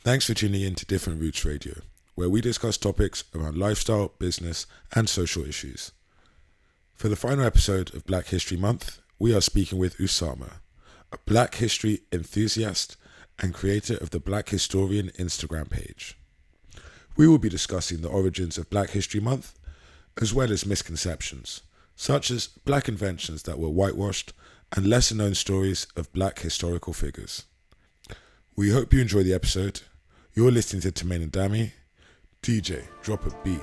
Thanks for tuning in to Different Roots Radio, where we discuss topics around lifestyle, business, and social issues. For the final episode of Black History Month, we are speaking with Usaama, a Black history enthusiast and creator of the Black Historian Instagram page. We will be discussing the origins of Black History Month, as well as misconceptions, such as Black inventions that were whitewashed and lesser-known stories of Black historical figures. We hope you enjoy the episode. You're listening to Tamain and Dami. DJ, drop a beat.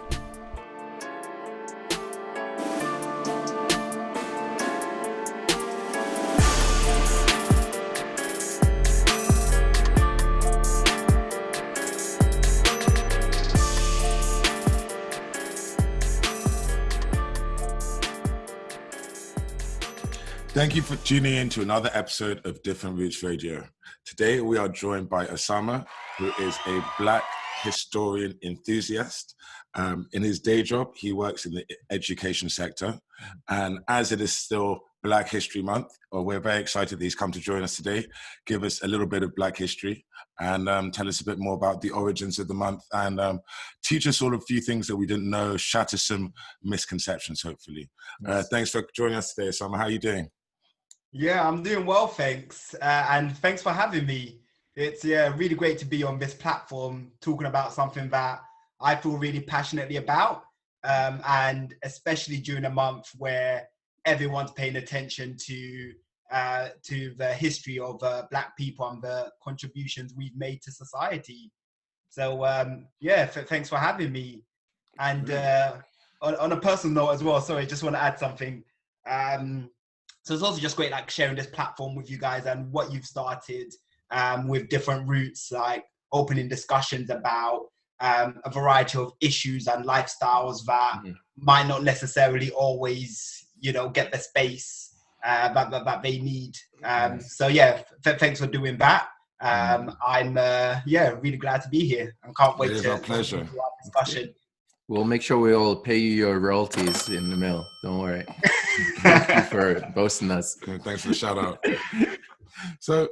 Thank you for tuning in to another episode of Different Roots Radio. Today we are joined by Usaama, who is a Black historian enthusiast. In his day job, he works in the education sector. And as it is still Black History Month, we're very excited that he's come to join us today, give us a little bit of Black history and tell us a bit more about the origins of the month and teach us all a few things that we didn't know, shatter some misconceptions, hopefully. Yes. Thanks for joining us today, Usaama. How are you doing? Yeah, I'm doing well, thanks. And thanks for having me. It's really great to be on this platform talking about something that I feel really passionately about. And especially during a month where everyone's paying attention to the history of Black people and the contributions we've made to society. So thanks for having me. And on a personal note as well, sorry, just want to add something. So it's also just great, like sharing this platform with you guys and what you've started with Different Roots, like opening discussions about a variety of issues and lifestyles that might not necessarily always, get the space that they need. Thanks for doing that. I'm really glad to be here and can't wait to pleasure. to our discussion. We'll make sure we'll pay you your royalties in the mail. Don't worry. Thank you for boasting us. Thanks for the shout out. So,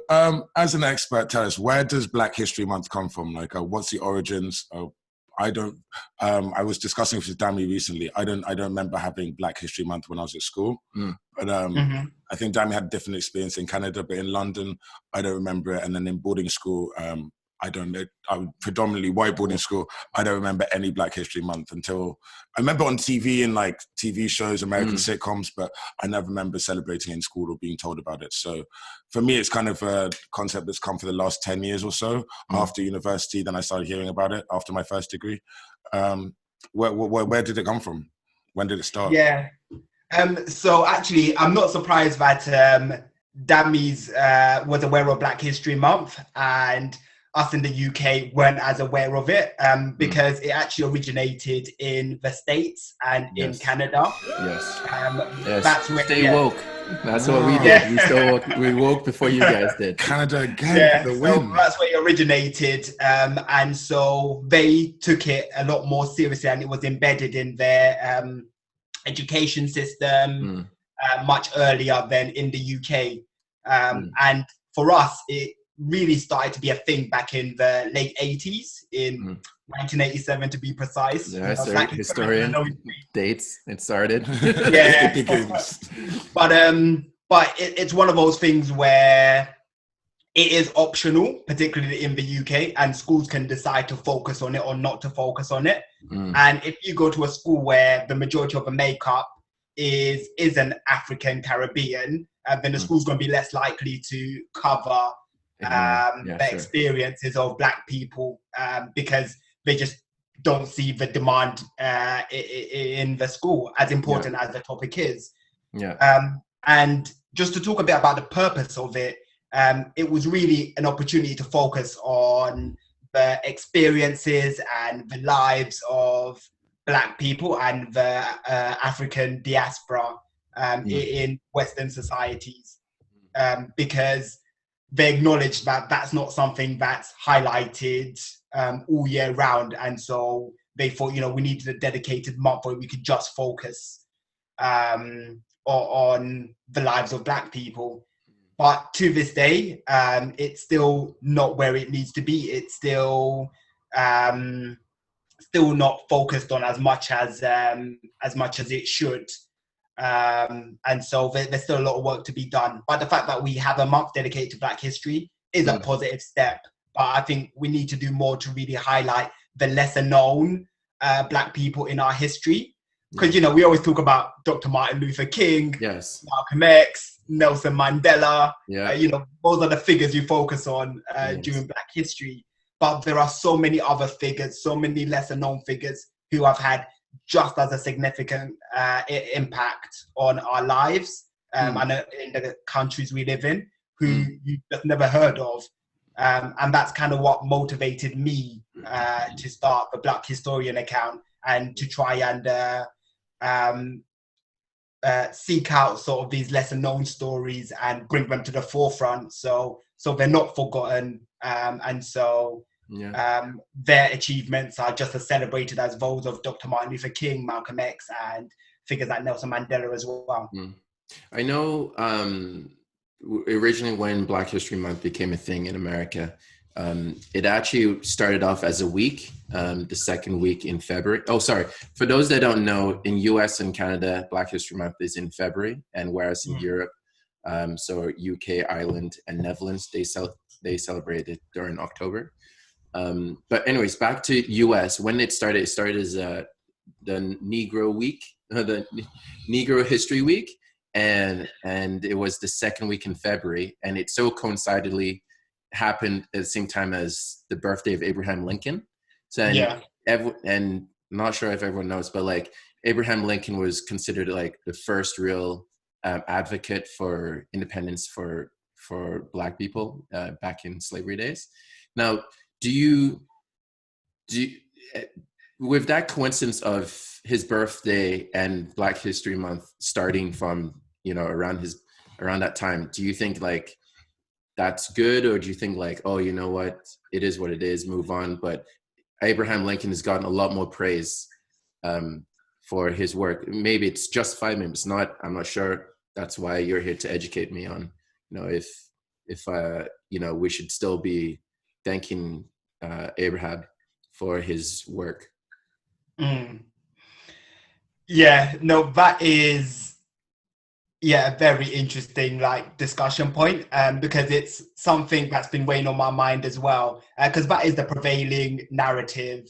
as an expert, tell us, where does Black History Month come from? Like, what's the origins? I was discussing with Dami recently. I don't remember having Black History Month when I was at school. But I think Dami had a different experience in Canada, but in London, I don't remember it. And then in boarding school, I was predominantly white boarding school. I don't remember any Black History Month until I remember on TV in like TV shows, American sitcoms, but I never remember celebrating in school or being told about it. So for me, it's kind of a concept that's come for the last 10 years or so. After university, then I started hearing about it after my first degree. Where did it come from? When did it start? Yeah. So actually, I'm not surprised that Dami's was aware of Black History Month and us in the UK weren't as aware of it because it actually originated in the States and in Canada. Yes. That's where, Stay woke. That's what we did. We woke before you guys did. Canada again, the win. So that's where it originated. And so they took it a lot more seriously and it was embedded in their education system much earlier than in the UK. And for us, it really started to be a thing back in the late 80s, in 1987 to be precise. Yeah, like historian dates it started. Yeah. But it's one of those things where it is optional, particularly in the UK, and schools can decide to focus on it or not to focus on it. And if you go to a school where the majority of the makeup is an African Caribbean, then the school's going to be less likely to cover experiences of Black people because they just don't see the demand in the school as important as the topic is. And just to talk a bit about the purpose of it, it was really an opportunity to focus on the experiences and the lives of Black people and the African diaspora in Western societies because they acknowledge that that's not something that's highlighted all year round. And so they thought, we needed a dedicated month where we could just focus on the lives of Black people. But to this day, it's still not where it needs to be. It's still not focused on as much as it should. And so there's still a lot of work to be done. But the fact that we have a month dedicated to Black history is a positive step. But I think we need to do more to really highlight the lesser known Black people in our history. Because, you know, we always talk about Dr. Martin Luther King, Yes. Malcolm X, Nelson Mandela. Yeah. You know, those are the figures you focus on Yes. during Black history. But there are so many other figures, so many lesser known figures who have had just as a significant impact on our lives and in the countries we live in, who you've just never heard of. And that's kind of what motivated me to start the Black Historian account and to try and seek out sort of these lesser known stories and bring them to the forefront so they're not forgotten. And so their achievements are just as celebrated as those of Dr. Martin Luther King, Malcolm X, and figures like Nelson Mandela as well. I know originally when Black History Month became a thing in America, it actually started off as a week, the second week in February. Oh, sorry. For those that don't know, in US and Canada, Black History Month is in February, and whereas in Europe, so UK, Ireland, and Netherlands, they celebrate it during October. But anyways, back to US. When it started as the Negro Week, the Negro History Week, and it was the second week in February, and it so coincidentally happened at the same time as the birthday of Abraham Lincoln. So and I'm not sure if everyone knows, but like Abraham Lincoln was considered like the first real advocate for independence for Black people back in slavery days. Now, do you with that coincidence of his birthday and Black History Month starting from, you know, around that time, do you think like that's good, or do you think like, oh, you know what, it is what it is, move on? But Abraham Lincoln has gotten a lot more praise for his work. Maybe it's justified, maybe it's not. I'm not sure. That's why you're here to educate me on, you know, if you know, we should still be thanking Abraham for his work. Yeah, no, that is a very interesting like discussion point, because it's something that's been weighing on my mind as well, because that is the prevailing narrative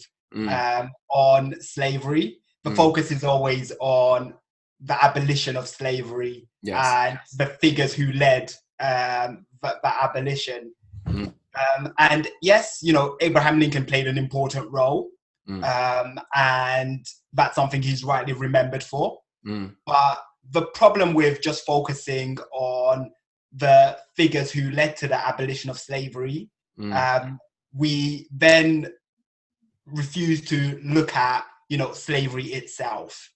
on slavery. The focus is always on the abolition of slavery and the figures who led that abolition. And yes, you know, Abraham Lincoln played an important role, and that's something he's rightly remembered for. But the problem with just focusing on the figures who led to the abolition of slavery, we then refuse to look at, you know, slavery itself.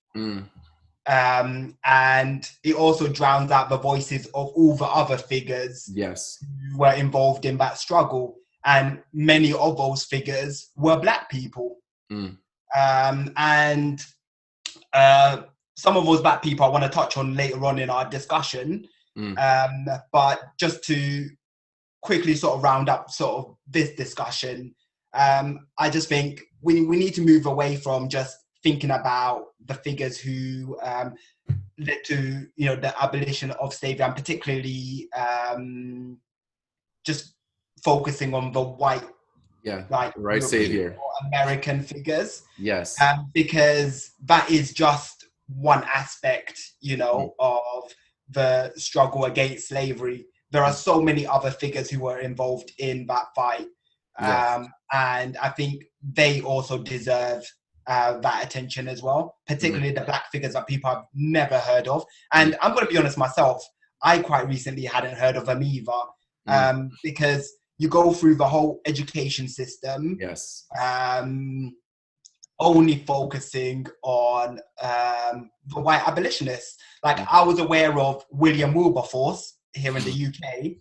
And it also drowns out the voices of all the other figures who were involved in that struggle. And many of those figures were Black people. And some of those Black people I want to touch on later on in our discussion. But just to quickly sort of round up sort of this discussion, I just think we need to move away from just thinking about the figures who led to, you know, the abolition of slavery, and particularly just focusing on the white, right savior, American figures. Yes, because that is just one aspect, you know, of the struggle against slavery. There are so many other figures who were involved in that fight, and I think they also deserve that attention as well, particularly the Black figures that people have never heard of. And I'm going to be honest myself, I quite recently hadn't heard of them either, because you go through the whole education system, only focusing on the white abolitionists. Like I was aware of William Wilberforce here in the UK,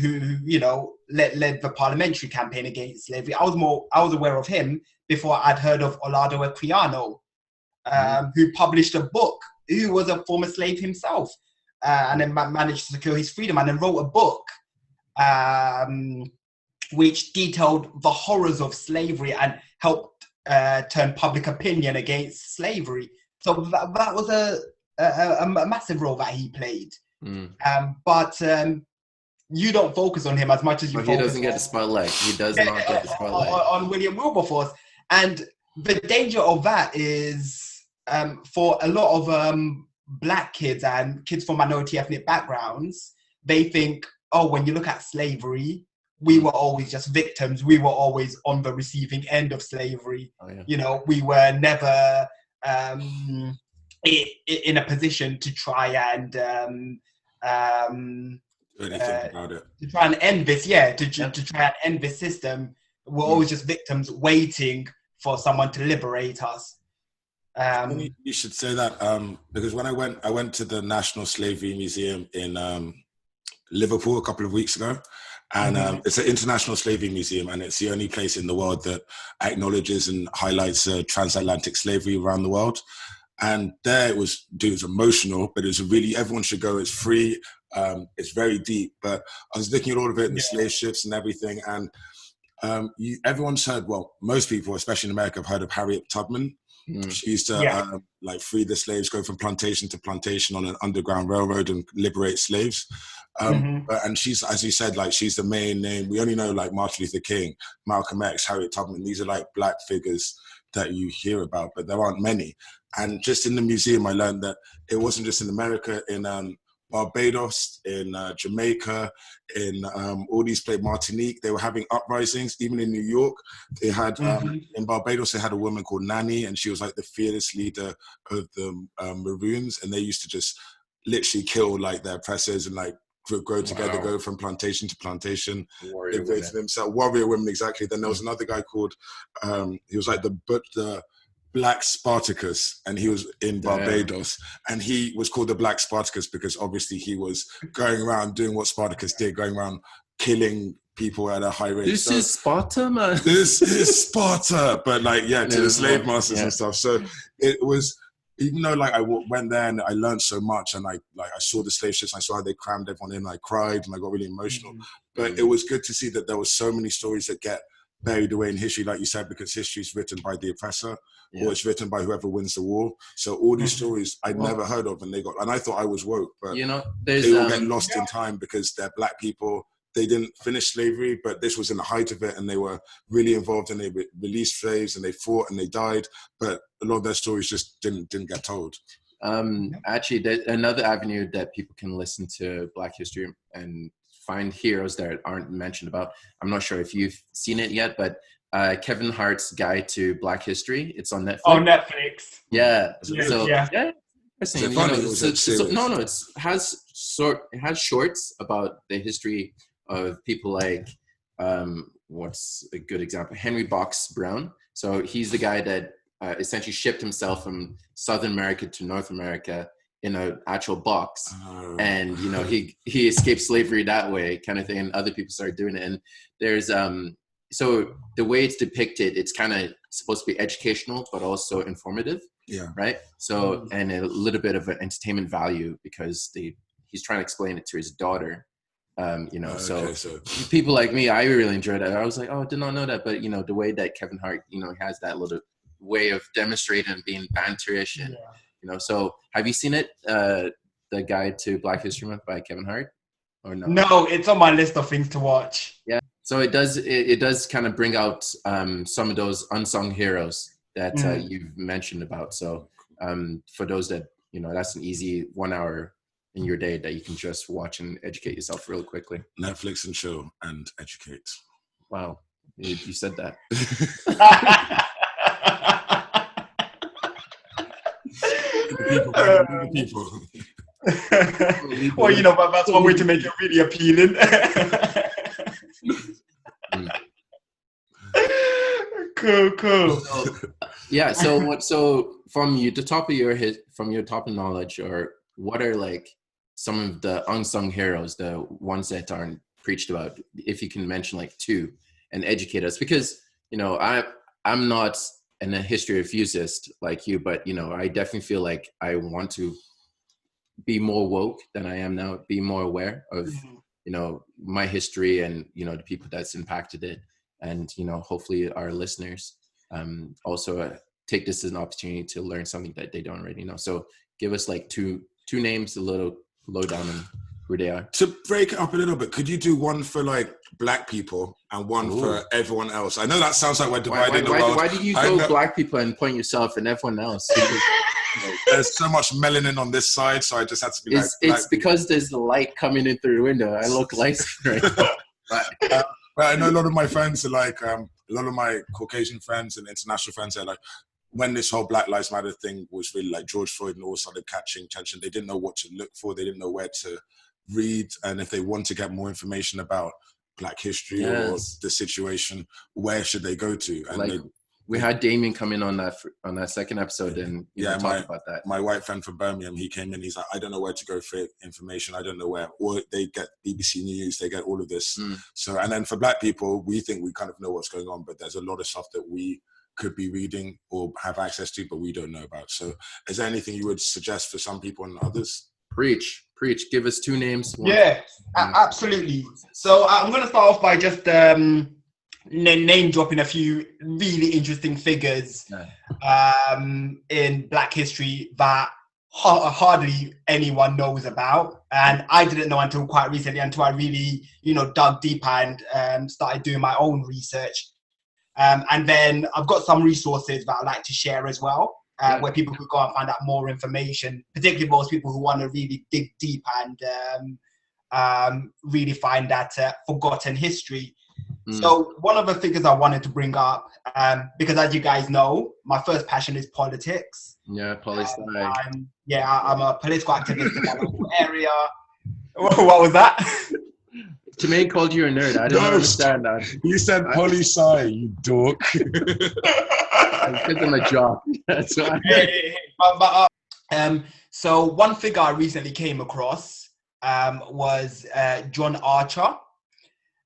who you know led the parliamentary campaign against slavery. I was aware of him before I'd heard of Olaudah Equiano, who published a book, who was a former slave himself. and then managed to secure his freedom, and then wrote a book which detailed the horrors of slavery and helped turn public opinion against slavery. So that was a massive role that he played. But you don't focus on him as much as you focus he doesn't get the spotlight. He does not get the spotlight. On William Wilberforce. And the danger of that is for a lot of Black kids and kids from minority ethnic backgrounds, they think, oh, when you look at slavery, we were always just victims. We were always on the receiving end of slavery. Oh, yeah. You know, we were never in a position to try and about it. To try and end this, to try and end this system. We're always just victims waiting for someone to liberate us. You should say that because when I went to the National Slavery Museum in Liverpool a couple of weeks ago, and it's an international slavery museum, and it's the only place in the world that acknowledges and highlights transatlantic slavery around the world. And there it was emotional, but it was everyone should go. It's free. It's very deep. But I was looking at all of it, and the slave ships and everything. And everyone's heard, well, most people, especially in America, have heard of Harriet Tubman. She used to free the slaves, go from plantation to plantation on an underground railroad and liberate slaves. And she's, as you said, like she's the main name. We only know like Martin Luther King, Malcolm X, Harriet Tubman. These are like Black figures that you hear about, but there aren't many. And just in the museum, I learned that it wasn't just in America, in Barbados, in Jamaica, in all these places, Martinique, they were having uprisings. Even in New York, they had, in Barbados, they had a woman called Nanny, and she was like the fearless leader of the Maroons. And they used to just literally kill like their oppressors and like grow together, go from plantation to plantation. Warrior women, exactly. Then there was another guy called, he was like the Black Spartacus, and he was in Barbados, and he was called the Black Spartacus because obviously he was going around doing what Spartacus did, going around killing people at a high rate. This is Sparta, man. This is Sparta, but like, to the slave masters and stuff. So it was, even though like I went there and I learned so much, and I saw the slave ships, I saw how they crammed everyone in, I cried and I got really emotional. But it was good to see that there were so many stories that get buried away in history, like you said, because history is written by the oppressor, or it's written by whoever wins the war. So all these stories I'd never heard of, and I thought I was woke, but they all get lost in time because they're Black people. They didn't finish slavery, but this was in the height of it, and they were really involved, and they released slaves, and they fought, and they died. But a lot of their stories just didn't get told. Actually, there's another avenue that people can listen to Black history and find heroes that aren't mentioned about. I'm not sure if you've seen it yet, but Kevin Hart's Guide to Black History. It's on Netflix. On Netflix. Yeah. It has shorts about the history of people like, what's a good example? Henry Box Brown. So he's the guy that essentially shipped himself from Southern America to North America in an actual box. And, he escaped slavery that way kind of thing. And other people started doing it. And there's, so the way it's depicted, it's kind of supposed to be educational, but also informative. Yeah. Right. So, and a little bit of an entertainment value because he's trying to explain it to his daughter. So people like me, I really enjoyed it. I was like, oh, I did not know that. But, the way that Kevin Hart, has that little way of demonstrating and being banterish and, so have you seen it? The Guide to Black History Month by Kevin Hart or no? No, it's on my list of things to watch. Yeah. So it does kind of bring out some of those unsung heroes that you've mentioned about. So for those that, that's an easy 1 hour in your day that you can just watch and educate yourself real quickly. Netflix and chill and educate. Wow. You said that. People. Well, that's one way to make it really appealing. Cool. So from your top of knowledge, or what are like some of the unsung heroes, the ones that aren't preached about, if you can mention like two and educate us, because I'm not a history enthusiast like you, but I definitely feel like I want to be more woke than I am now, be more aware of, you know, my history and, you know, the people that's impacted it. And, you know, hopefully our listeners also take this as an opportunity to learn something that they don't already know. So give us like two names, a little lowdown on who they are. To break it up a little bit, could you do one for like black people and one for everyone else? I know that sounds like we're dividing the world. Why did you go black people and point yourself and everyone else? There's so much melanin on this side, so I just had to be it's because there's the light coming in through the window. I look light right now. But I know a lot of my friends are like, a lot of my Caucasian friends and international friends are like, when this whole Black Lives Matter thing was really like George Floyd and all started catching attention, they didn't know what to look for. They didn't know where to read. And if they want to get more information about Black history or the situation, where should they go to? And like, we had Damien come in on that second episode and talk about that. My white friend from Birmingham, he came in, he's like, I don't know where to go for information. I don't know where. Or they get BBC News, they get all of this. So, and then for black people, we think we kind of know what's going on, but there's a lot of stuff that we could be reading or have access to, but we don't know about. So is there anything you would suggest for some people and others? Preach. Give us two names. Yeah, absolutely. So I'm going to start off by just name dropping a few really interesting figures in Black history that hardly anyone knows about. And I didn't know until quite recently, until I really, dug deep and started doing my own research. And then I've got some resources that I like to share as well, where people could go and find out more information, particularly those people who want to really dig deep and really find that forgotten history. So one of the figures I wanted to bring up, because as you guys know, my first passion is politics. Yeah, politics. I'm a political activist in my local area. What was that? Jermaine called you a nerd. I didn't understand that. You said poli-sci, you dork. I give them a job. That's why. So one figure I recently came across was John Archer.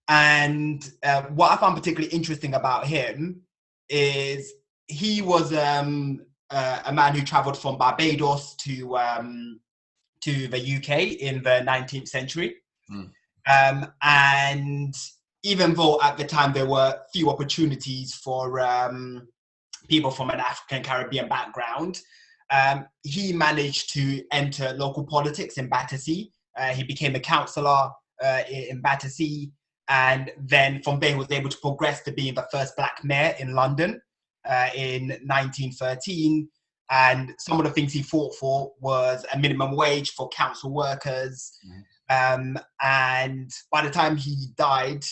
And what I found particularly interesting about him is he was a man who traveled from Barbados to the UK in the 19th century. And even though at the time there were few opportunities for people from an African Caribbean background, he managed to enter local politics in Battersea. He became a councillor in Battersea, and then from there he was able to progress to being the first black mayor in London in 1913. And some of the things he fought for was a minimum wage for council workers. And by the time he died,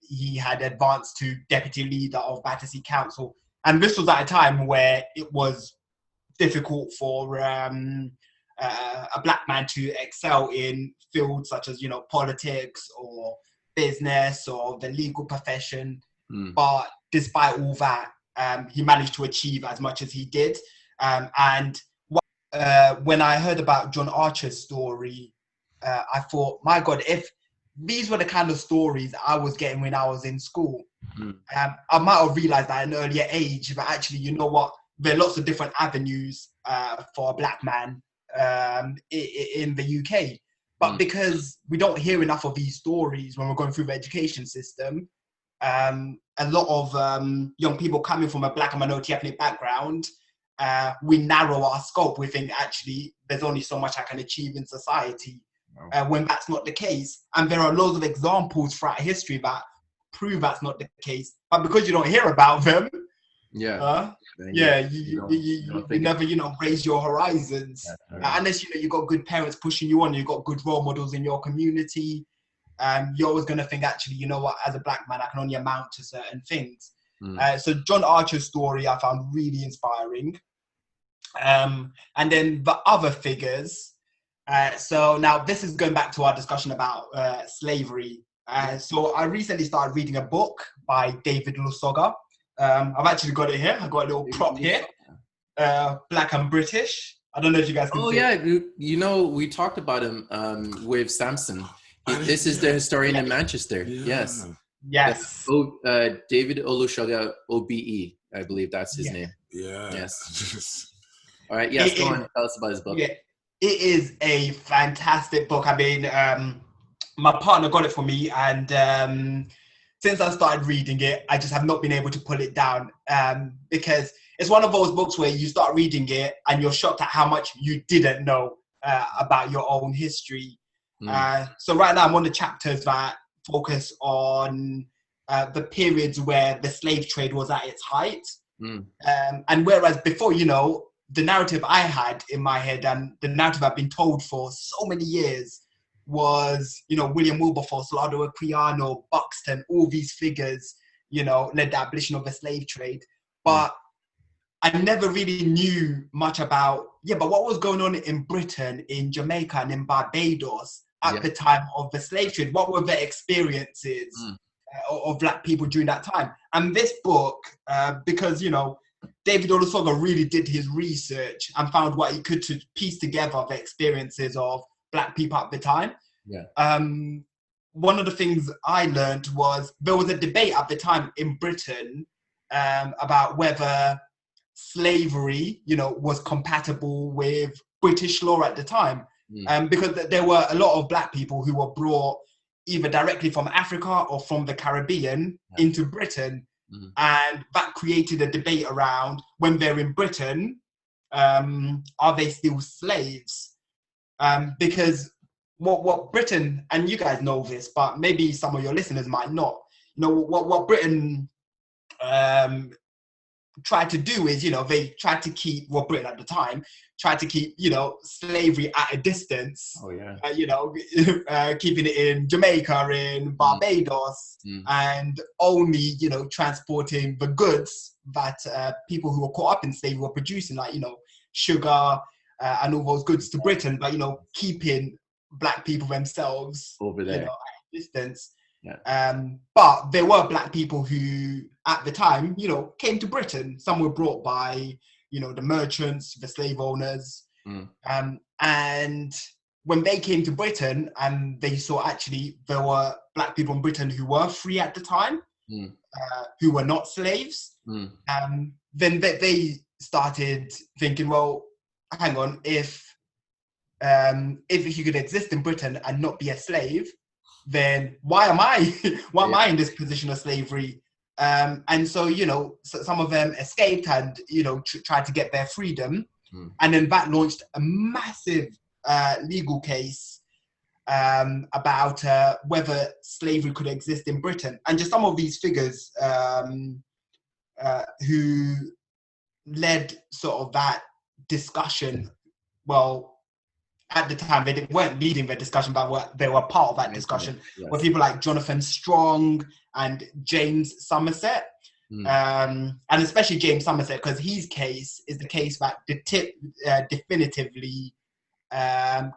he had advanced to deputy leader of Battersea Council. And this was at a time where it was difficult for a black man to excel in fields such as, politics or business or the legal profession. But despite all that, he managed to achieve as much as he did. And when I heard about John Archer's story, I thought, my God, if these were the kind of stories I was getting when I was in school, I might have realized at an earlier age that actually, you know what, there are lots of different avenues for a black man in the UK. But because we don't hear enough of these stories when we're going through the education system, a lot of young people coming from a black and minority ethnic background, we narrow our scope. We think, actually, there's only so much I can achieve in society. When that's not the case. And there are loads of examples throughout history that prove that's not the case. But because you don't hear about them, you never, raise your horizons. Unless, you got good parents pushing you on, you got good role models in your community. You're always going to think, actually, you know what, as a black man, I can only amount to certain things. So John Archer's story I found really inspiring. And then the other figures, so now this is going back to our discussion about slavery. So I recently started reading a book by David Luchaga. I've actually got it here. I've got a little prop here. Black and British. I don't know if you guys can see it. We talked about him with Samson. This is the historian in Manchester. Yes. David Olusoga, OBE, I believe that's his name. Yeah. Yes. All right. Yes. Go on. Tell us about his book. Yeah. it is a fantastic book. I mean, my partner got it for me, and since I started reading it, I just have not been able to pull it down, because it's one of those books where you start reading it and you're shocked at how much you didn't know about your own history. So right now I'm on the chapters that focus on the periods where the slave trade was at its height. And whereas before, you know, the narrative I had in my head and the narrative I've been told for so many years was, you know, William Wilberforce, Olaudah Equiano, Buxton, all these figures, you know, led the abolition of the slave trade. But I never really knew much about, but what was going on in Britain, in Jamaica, and in Barbados at the time of the slave trade? What were their experiences of Black people during that time? And this book, because, you know, David Olusoga really did his research and found what he could to piece together the experiences of Black people at the time. One of the things I learned was there was a debate at the time in Britain about whether slavery, you know, was compatible with British law at the time, because there were a lot of Black people who were brought either directly from Africa or from the Caribbean into Britain, and that created a debate around, when they're in Britain, are they still slaves? Because what Britain, and you guys know this, but maybe some of your listeners might not, you know, what Britain tried to do is, you know, they tried to keep, well, Britain at the time tried to keep, you know, slavery at a distance. You know, keeping it in Jamaica, in Barbados, and only, you know, transporting the goods that people who were caught up in slavery were producing, like, you know, sugar and all those goods to Britain, but, you know, keeping Black people themselves over there, you know, at a distance. But there were Black people who, at the time, you know, came to Britain. Some were brought by, you know, the merchants, the slave owners. And when they came to Britain and they saw actually there were Black people in Britain who were free at the time, who were not slaves, then they started thinking, well, hang on, if you could exist in Britain and not be a slave, then why am I in this position of slavery? And so, you know, some of them escaped and, you know, tried to get their freedom. And then that launched a massive legal case about whether slavery could exist in Britain. And just some of these figures who led sort of that discussion, well, at the time, they weren't leading the discussion, but they were part of that discussion. Were people like Jonathan Strong and James Somerset, and especially James Somerset, because his case is the case that definitively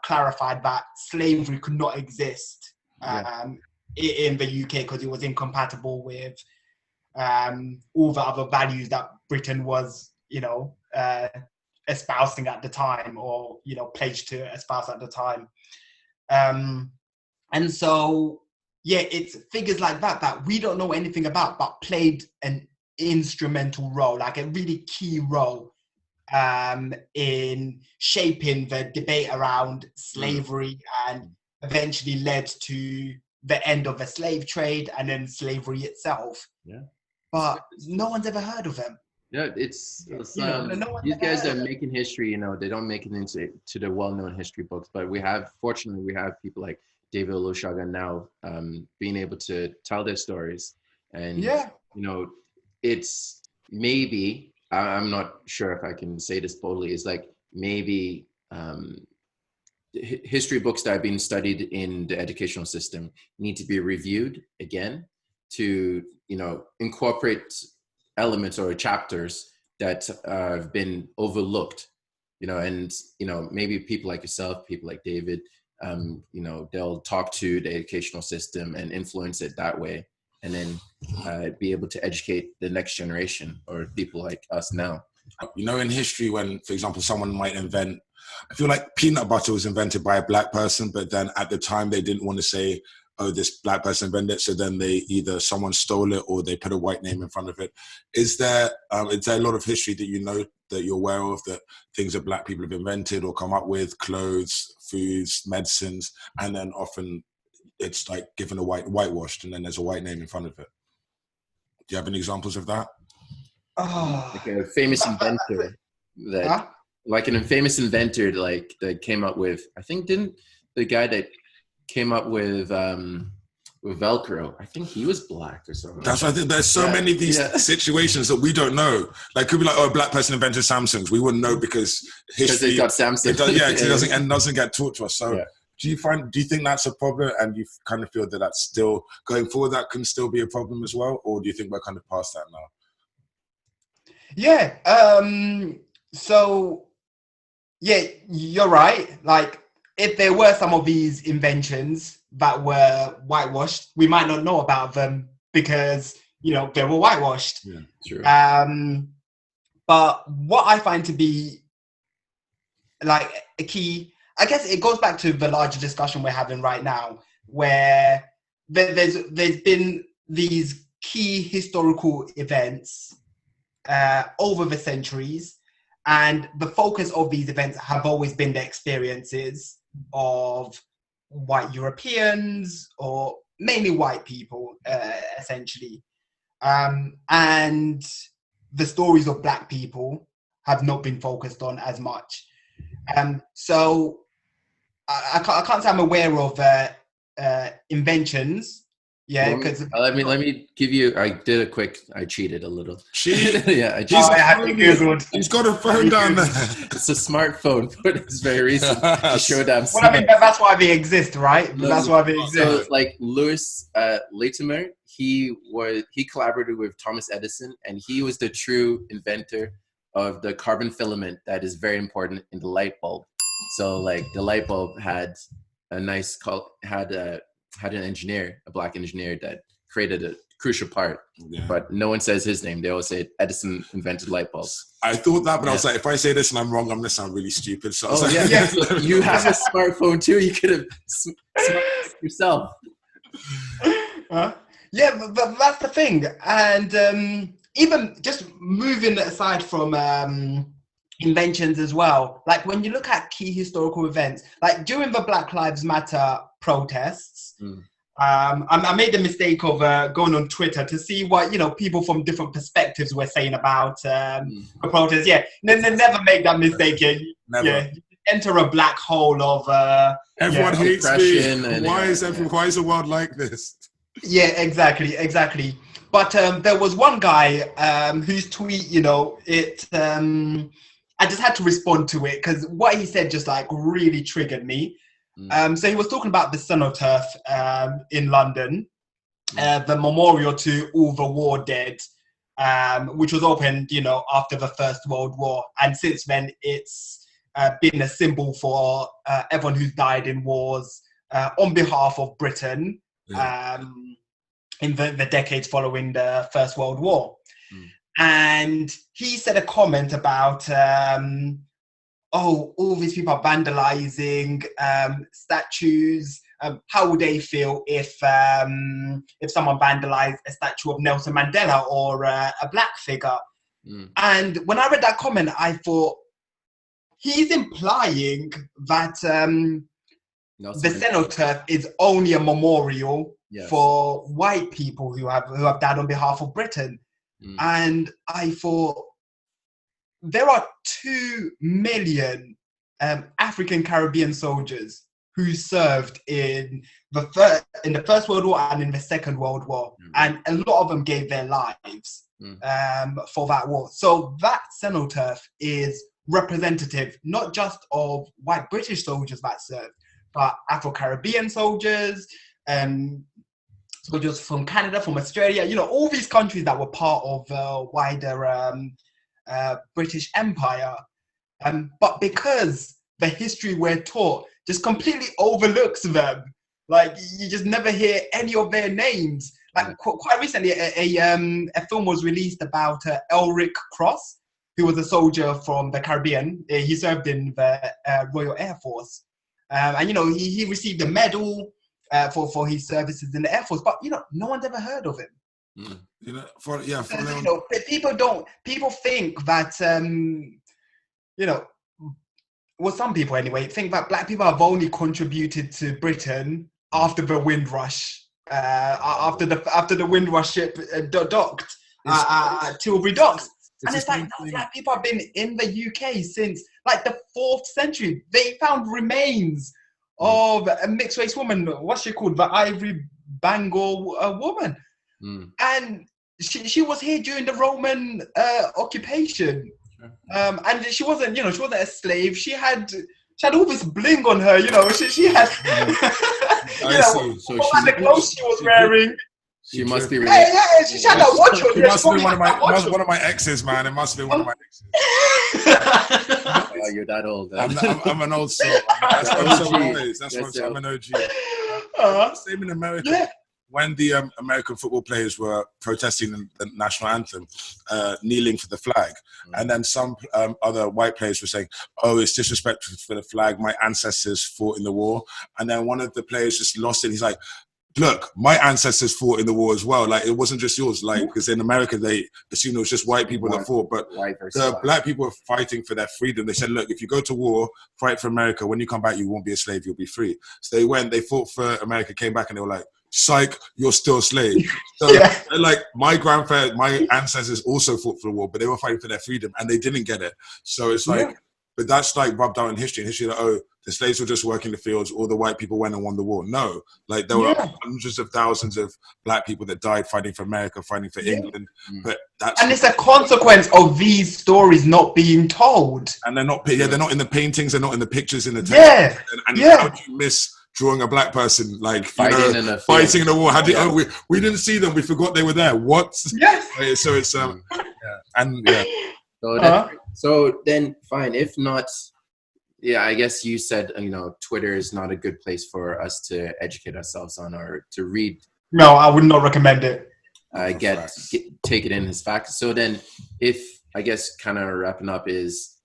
clarified that slavery could not exist in the UK because it was incompatible with all the other values that Britain was, you know, espousing at the time, or, you know, pledged to espouse at the time. And so, it's figures like that we don't know anything about, but played an instrumental role, like a really key role in shaping the debate around slavery, and eventually led to the end of the slave trade and then slavery itself. But no one's ever heard of them. It's these guys are making history, you know, they don't make it into the well-known history books, but fortunately we have people like David Luchaga now being able to tell their stories. And, you know, it's maybe, I'm not sure if I can say this boldly, it's like maybe history books that are being studied in the educational system need to be reviewed again to, you know, incorporate elements or chapters that have been overlooked, you know, and, you know, maybe people like yourself, people like David, you know, they'll talk to the educational system and influence it that way, and then be able to educate the next generation or people like us now. You know, in history, when, for example, someone might invent, I feel like peanut butter was invented by a Black person, but then at the time they didn't want to say oh, this black person invented it, so then someone stole it or they put a white name in front of it. Is there a lot of history that you know that you're aware of, that things that black people have invented or come up with, clothes, foods, medicines, and then often it's like given a whitewashed and then there's a white name in front of it? Do you have any examples of that? Like a famous inventor that, like an infamous inventor, like that came up with, I think, didn't the guy that came up with Velcro, I think he was black or something. That's why I think there's so many of these situations that we don't know. Like, could be like, oh, a black person invented Samsungs. We wouldn't know because history. They got Samsung. It doesn't get taught to us. So, do you think that's a problem, and you kind of feel that that's still going forward? That can still be a problem as well, or do you think we're kind of past that now? Yeah. So, yeah, you're right. Like, if there were some of these inventions that were whitewashed, we might not know about them because, you know, they were whitewashed. Yeah, true. But what I find to be like a key, I guess it goes back to the larger discussion we're having right now, where there's been these key historical events over the centuries, and the focus of these events have always been the experiences of white Europeans, or mainly white people, essentially. And the stories of black people have not been focused on as much. So I can't say I'm aware of inventions. Yeah, because let me give you. I cheated a little. Cheat? Yeah, He's got a phone down there. It's a smartphone, but it's very recent to show them. Well, I mean, that's why they exist, right? That's why they exist. So, like Louis Latimer, he collaborated with Thomas Edison, and he was the true inventor of the carbon filament that is very important in the light bulb. So, like, the light bulb had an engineer, a black engineer, that created a crucial part, but no one says his name. They always say Edison invented light bulbs. I thought that, but I was like, if I say this and I'm wrong, I'm gonna sound really stupid. So You have a smartphone too. You could have smartphone yourself. Yeah, but that's the thing. And even just moving aside from inventions as well, like when you look at key historical events, like during the Black Lives Matter protests, I made the mistake of going on Twitter to see what, you know, people from different perspectives were saying about the protests. Yeah, they never make that mistake. Never. Yeah, you enter a black hole of everyone hates me. Why is the world like this? Yeah, exactly. But there was one guy whose tweet, you know, I just had to respond to it because what he said just like really triggered me. So he was talking about the Cenotaph in London, the memorial to all the war dead, which was opened, you know, after the First World War. And since then, it's been a symbol for everyone who's died in wars on behalf of Britain in the decades following the First World War. And he said a comment about, all these people are vandalizing statues. How would they feel if someone vandalized a statue of Nelson Mandela or a black figure? And when I read that comment, I thought, he's implying that the Cenotaph is only a memorial for white people who have died on behalf of Britain. And I thought, there are 2 million African Caribbean soldiers who served in the First World War and in the Second World War, and a lot of them gave their lives for that war. So that Cenotaph is representative not just of white British soldiers that served, but Afro-Caribbean soldiers, soldiers from Canada, from Australia, you know, all these countries that were part of the wider British Empire. But because the history we're taught just completely overlooks them, like you just never hear any of their names. Like quite recently, a film was released about Ulric, who was a soldier from the Caribbean. He served in the Royal Air Force. And, you know, he received a medal for his services in the Air Force, but no one's ever heard of him. People think that well, some people anyway think that black people have only contributed to Britain after the Windrush, after the Windrush ship docked at Tilbury Docks. And it's like, no, black people have been in the UK since like the 4th century. They found remains of a mixed race woman. What's she called? The Ivory Bengal woman. And she was here during the Roman occupation. And she wasn't a slave. She had all this bling on her, she had the clothes she was wearing. She must be. She had a watch on. It must be one of my exes, man. It must be one of my exes. Oh, you're that old. I'm an old soul. That's what I'm an OG. Same in America. Yeah. When the American football players were protesting the national anthem, kneeling for the flag, and then some other white players were saying, "Oh, it's disrespectful for the flag. My ancestors fought in the war." And then one of the players just lost it. He's like, "Look, my ancestors fought in the war as well. Like, it wasn't just yours. Like, because in America they assumed it was just white people that fought, but the black people were fighting for their freedom. They said, look, if you go to war, fight for America. When you come back, you won't be a slave. You'll be free." So they went. They fought for America. Came back, and they were like, "Psych, you're still a slave." So, like, my ancestors also fought for the war, but they were fighting for their freedom, and they didn't get it. So it's like, but that's like rubbed out in history. In history, like, oh, the slaves were just working the fields, or the white people went and won the war. No, like there were hundreds of thousands of black people that died fighting for America, fighting for England. But it's a consequence of these stories not being told. And they're not in the paintings, they're not in the pictures in the text. And how do you miss drawing a black person like fighting in a war? How do we didn't see them? We forgot they were there. What? Yes. So it's So then, fine. If not, I guess you said Twitter is not a good place for us to educate ourselves on or to read. No, I would not recommend it. Take it in as fact. So then, if I guess kind of wrapping up is,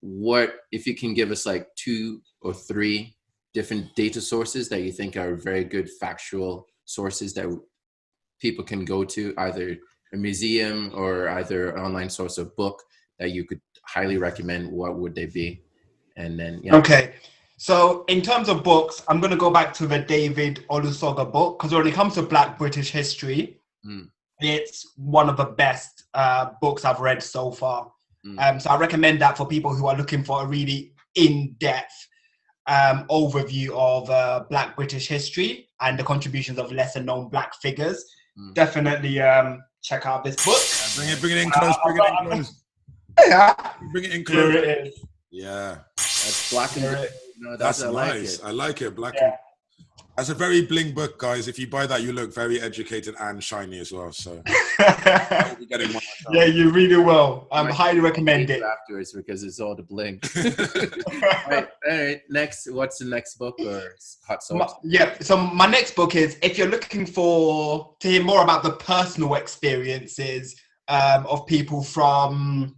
what if you can give us like 2 or 3 different data sources that you think are very good factual sources that people can go to, either a museum or either an online source of book that you could highly recommend? What would they be? And then okay, so in terms of books, I'm going to go back to the David Olusoga book, because when it comes to Black British history, it's one of the best books I've read so far. So I recommend that for people who are looking for a really in-depth overview of Black British history and the contributions of lesser known black figures. Definitely check out this book. Bring it in close. Bring it in close. Here it is. Yeah. That's black and that's nice. I like it. Black and that's a very bling book, guys. If you buy that, you look very educated and shiny as well. So I will be getting one. You read it well. I highly recommend it afterwards because it's all the bling. All right. Next, what's the next book or hot sauce? So my next book is, if you're looking to hear more about the personal experiences of people from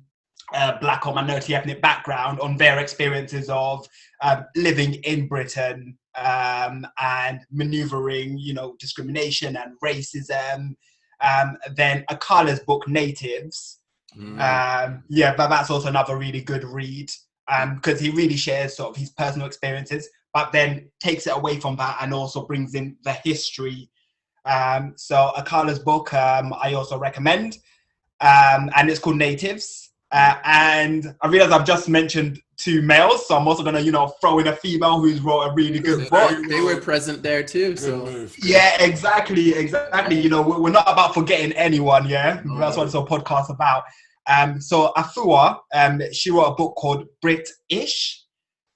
black or minority ethnic background on their experiences of living in Britain and maneuvering, discrimination and racism, then Akala's book, Natives. But that's also another really good read because he really shares sort of his personal experiences, but then takes it away from that and also brings in the history. So Akala's book, I also recommend, and it's called Natives. And I realize I've just mentioned 2 males, so I'm also going to, throw in a female who's wrote a really good book. They were present there too, so. Yeah, exactly. We're not about forgetting anyone, That's what this whole podcast's about. So Afua, she wrote a book called British.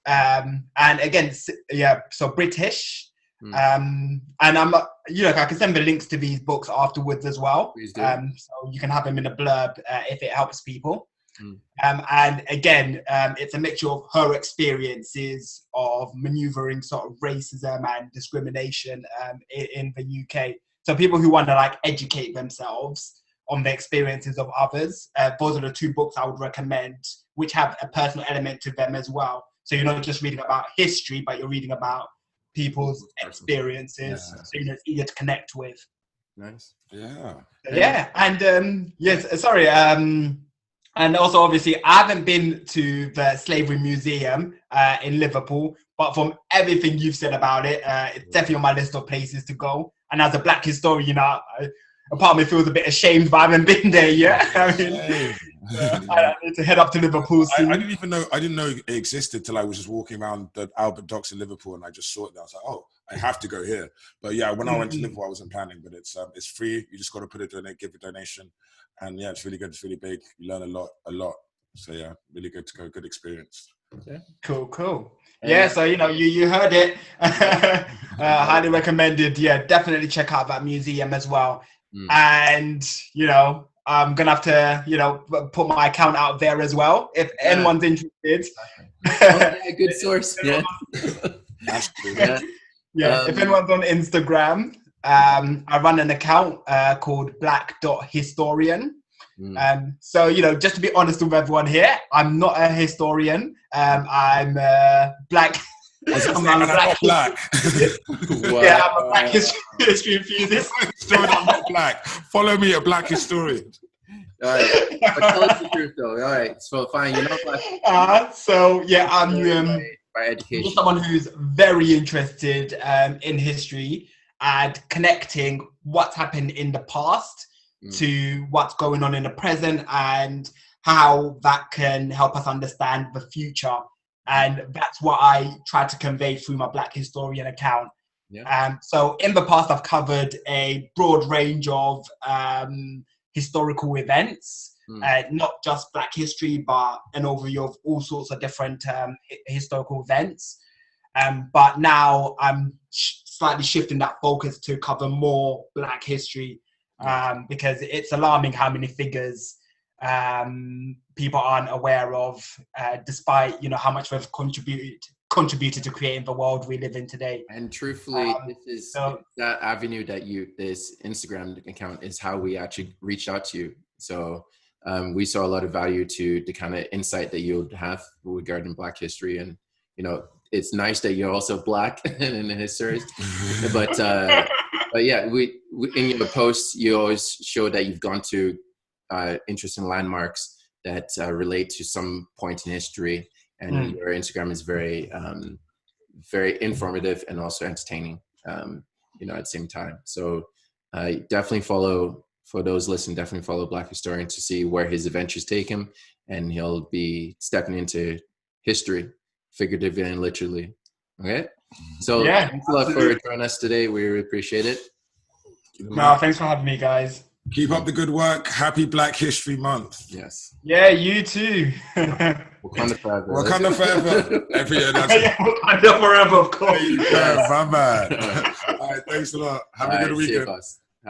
And again, so British. And I'm, I can send the links to these books afterwards as well. Please do. So you can have them in a blurb if it helps people. And again, it's a mixture of her experiences of maneuvering sort of racism and discrimination in the UK. So people who want to educate themselves on the experiences of others, those are the 2 books I would recommend, which have a personal element to them as well. So you're not just reading about history, but you're reading about people's experiences, so it's easier to connect with. Nice. Yeah. Yeah, and yes, sorry, and also obviously I haven't been to the Slavery Museum in Liverpool, but from everything you've said about it, it's definitely on my list of places to go. And as a Black historian, a part of me feels a bit ashamed, but I haven't been there yet. I mean, I need to head up to Liverpool soon. I didn't know it existed till I was just walking around the Albert Docks in Liverpool, and I just saw it there. I was like, oh, I have to go here. But yeah, when I went to Liverpool, I wasn't planning, but it's free. You just got to give a donation, and yeah, it's really good. It's really big. You learn a lot. So yeah, really good to go. Good experience. Okay. Cool. Yeah, so you heard it. Highly recommended. Yeah, definitely check out that museum as well. And I'm gonna have to put my account out there as well if anyone's interested. Good source. Yeah. That's true. Yeah. If anyone's on Instagram, I run an account called black.historian. So just to be honest with everyone here, I'm not a historian. I'm black. I'm not black. Yeah, I'm a Black history enthusiast. I'm not black. Follow me, a Black historian. All right, but tell us the truth though. All right, so fine, you're not black. So yeah, I'm by education. just someone who's very interested in history and connecting what's happened in the past to what's going on in the present and how that can help us understand the future. And that's what I try to convey through my Black historian account. Yeah. So in the past, I've covered a broad range of historical events, not just Black history, but an overview of all sorts of different historical events. But now I'm slightly shifting that focus to cover more Black history because it's alarming how many figures people aren't aware of, despite how much we've contributed to creating the world we live in today. And truthfully, this is that avenue that this Instagram account is how we actually reached out to you. So we saw a lot of value to the kind of insight that you have regarding Black history, and it's nice that you're also Black in the history. But yeah, we in your posts you always show that you've gone to interesting landmarks that relate to some point in history, and your Instagram is very very informative and also entertaining at the same time. So definitely follow, for those listening, definitely follow Black Historian to see where his adventures take him, and he'll be stepping into history figuratively and literally. Okay, so thanks a lot for joining us today. We really appreciate it. No, thanks for having me, guys. Keep up the good work. Happy Black History Month. Yes. Yeah, you too. Wakanda forever. Wakanda forever. Every year. Wakanda forever, of course. Yeah, my bad. All right, thanks a lot. Have a good weekend.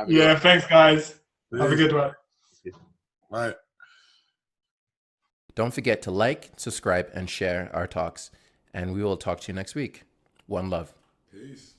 Yeah, thanks, guys. Have a good one. Bye. Don't forget to like, subscribe, and share our talks. And we will talk to you next week. One love. Peace.